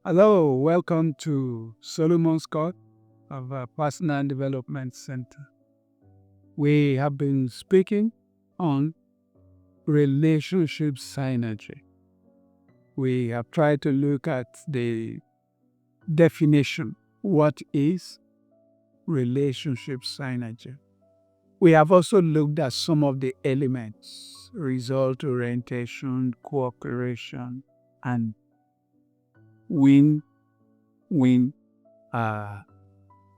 Hello, welcome to Solomon Scott of Personal Development Center. We have been speaking on relationship synergy. We have tried to look at the definition. What is relationship synergy? We have also looked at some of the elements: result orientation, cooperation, and win-win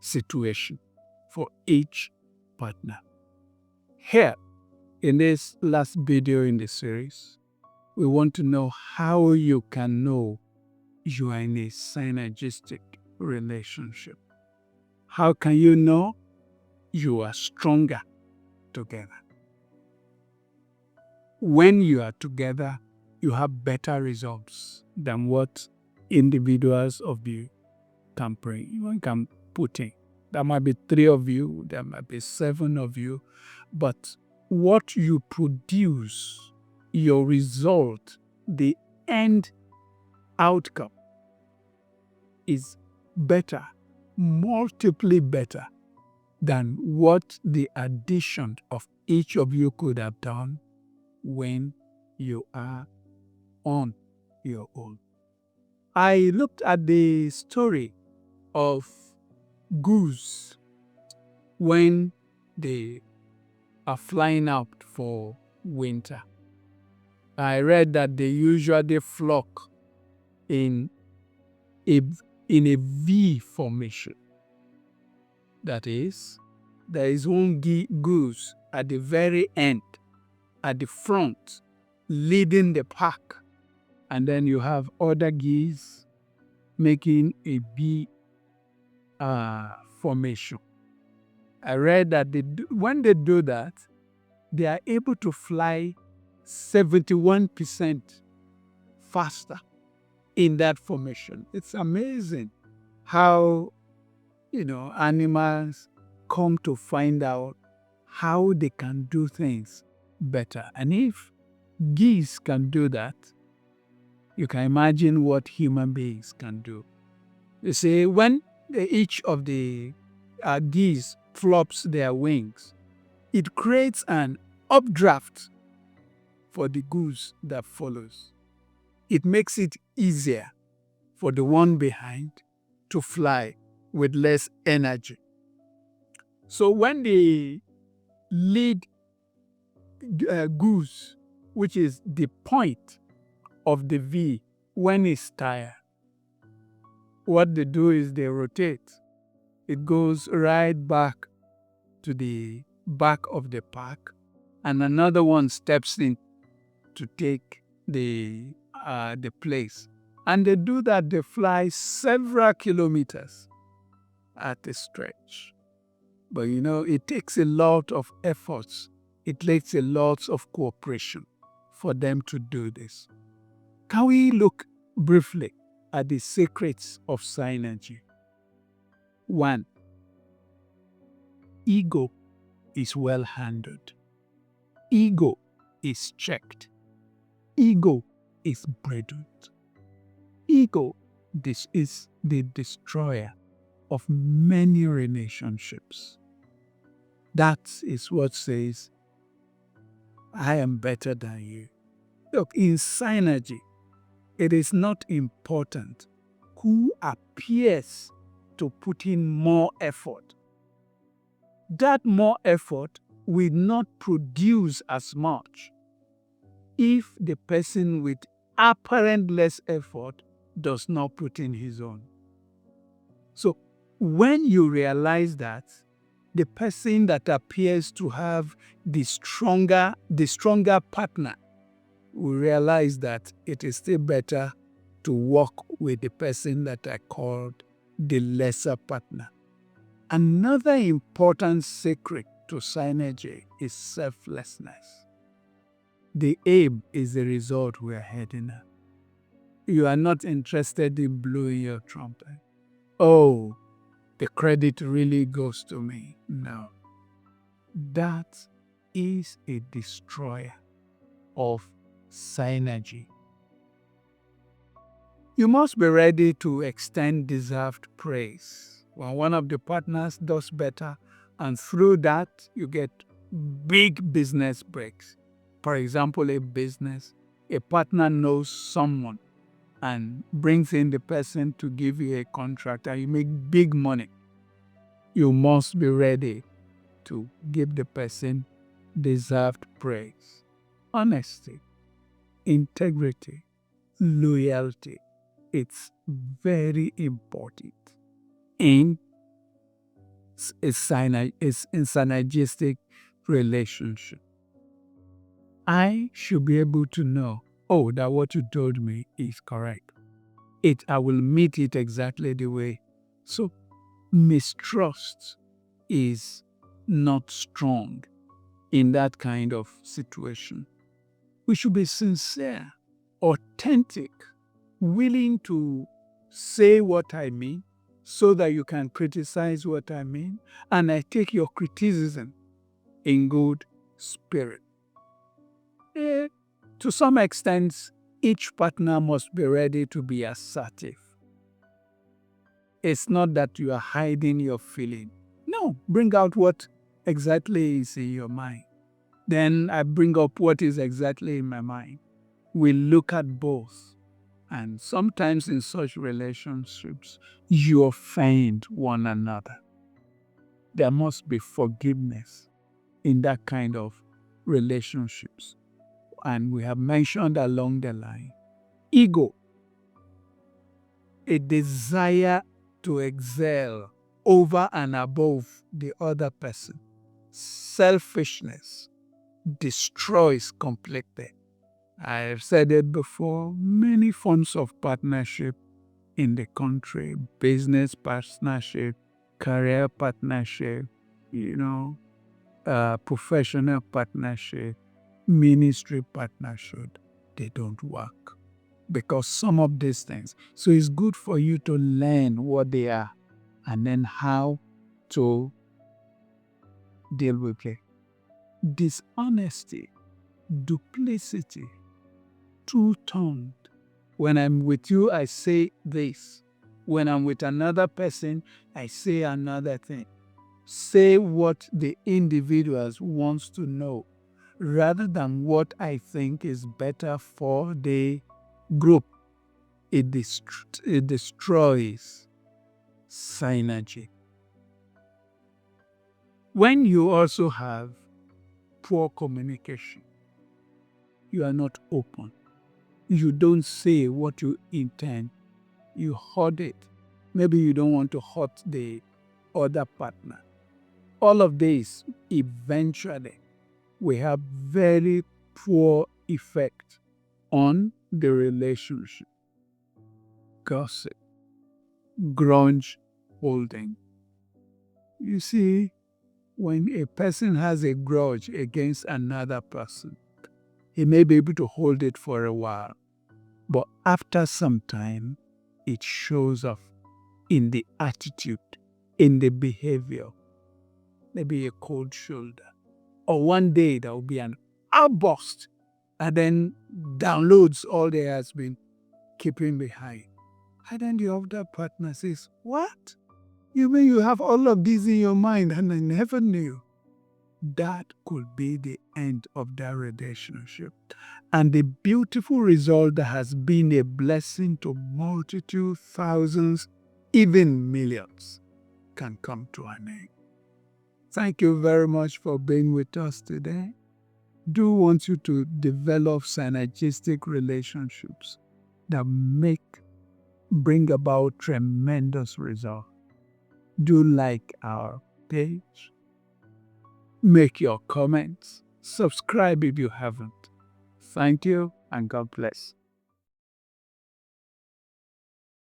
situation for each partner. Here, in this last video in the series, we want to know how you can know you are in a synergistic relationship. How can you know you are stronger together? When you are together, you have better results than what individuals of you can put in. There might be 3 of you, there might be 7 of you, but what you produce, your result, the end outcome is better, multiply better than what the addition of each of you could have done when you are on your own. I looked at the story of goose when they are flying out for winter. I read that they usually flock in a V formation. That is, there is one goose at the very end, at the front, leading the pack, and then you have other geese making a B formation. I read that when they do that, they are able to fly 71% faster in that formation. It's amazing how, animals come to find out how they can do things better. And if geese can do that, you can imagine what human beings can do. You see, when each of the geese flaps their wings, it creates an updraft for the goose that follows. It makes it easier for the one behind to fly with less energy. So when the lead goose, which is the point of the V, when it's tired, what they do is they rotate. It goes right back to the back of the pack, and another one steps in to take the place. And they do that, they fly several kilometers at a stretch. But it takes a lot of efforts. It takes a lot of cooperation for them to do this. Can we look briefly at the secrets of synergy? 1. Ego is well handled. Ego is checked. Ego is bridled. Ego, this is the destroyer of many relationships. That is what says, I am better than you. Look, in synergy, it is not important who appears to put in more effort. That more effort will not produce as much if the person with apparent less effort does not put in his own. So when you realize that the person that appears to have the stronger partner will realize that it is still better to work with the person that I called the lesser partner. Another important secret to synergy is selflessness. The aim is the result we are heading at. You are not interested in blowing your trumpet. Oh, the credit really goes to me. No. That is a destroyer of synergy. You must be ready to extend deserved praise. When one of the partners does better, and through that, you get big business breaks. For example, a partner knows someone and brings in the person to give you a contract and you make big money. You must be ready to give the person deserved praise. Honesty, integrity, loyalty. It's very important in a synergistic relationship. I should be able to know, oh, that what you told me is correct. I will meet it exactly the way. So mistrust is not strong in that kind of situation. We should be sincere, authentic, willing to say what I mean so that you can criticize what I mean, and I take your criticism in good spirit. To some extent, each partner must be ready to be assertive. It's not that you are hiding your feeling. No, bring out what exactly is in your mind. Then I bring up what is exactly in my mind. We look at both. And sometimes in such relationships, you offend one another. There must be forgiveness in that kind of relationships. And we have mentioned along the line, ego, a desire to excel over and above the other person. Selfishness destroys completely. I've said it before, many forms of partnership in the country, business partnership, career partnership, professional partnership, ministry partnership, they don't work because some of these things. So it's good for you to learn what they are and then how to deal with it. Dishonesty, duplicity, two-tongued. When I'm with you, I say this. When I'm with another person, I say another thing. Say what the individuals wants to know rather than what I think is better for the group. It destroys synergy. When you also have poor communication, you are not open. You don't say what you intend. You hoard it. Maybe you don't want to hurt the other partner. All of this, eventually, will have very poor effect on the relationship. Gossip, grudge holding. You see, when a person has a grudge against another person, he may be able to hold it for a while, but after some time, it shows off in the attitude, in the behavior. Maybe a cold shoulder. Or one day there will be an outburst and then downloads all they has been keeping behind. And then the other partner says, what? You mean you have all of these in your mind and I never knew? That could be the end of that relationship. And the beautiful result that has been a blessing to multitudes, thousands, even millions can come to an end. Thank you very much for being with us today. Do want you to develop synergistic relationships that bring about tremendous results. Do like our page. Make your comments. Subscribe if you haven't. Thank you and God bless.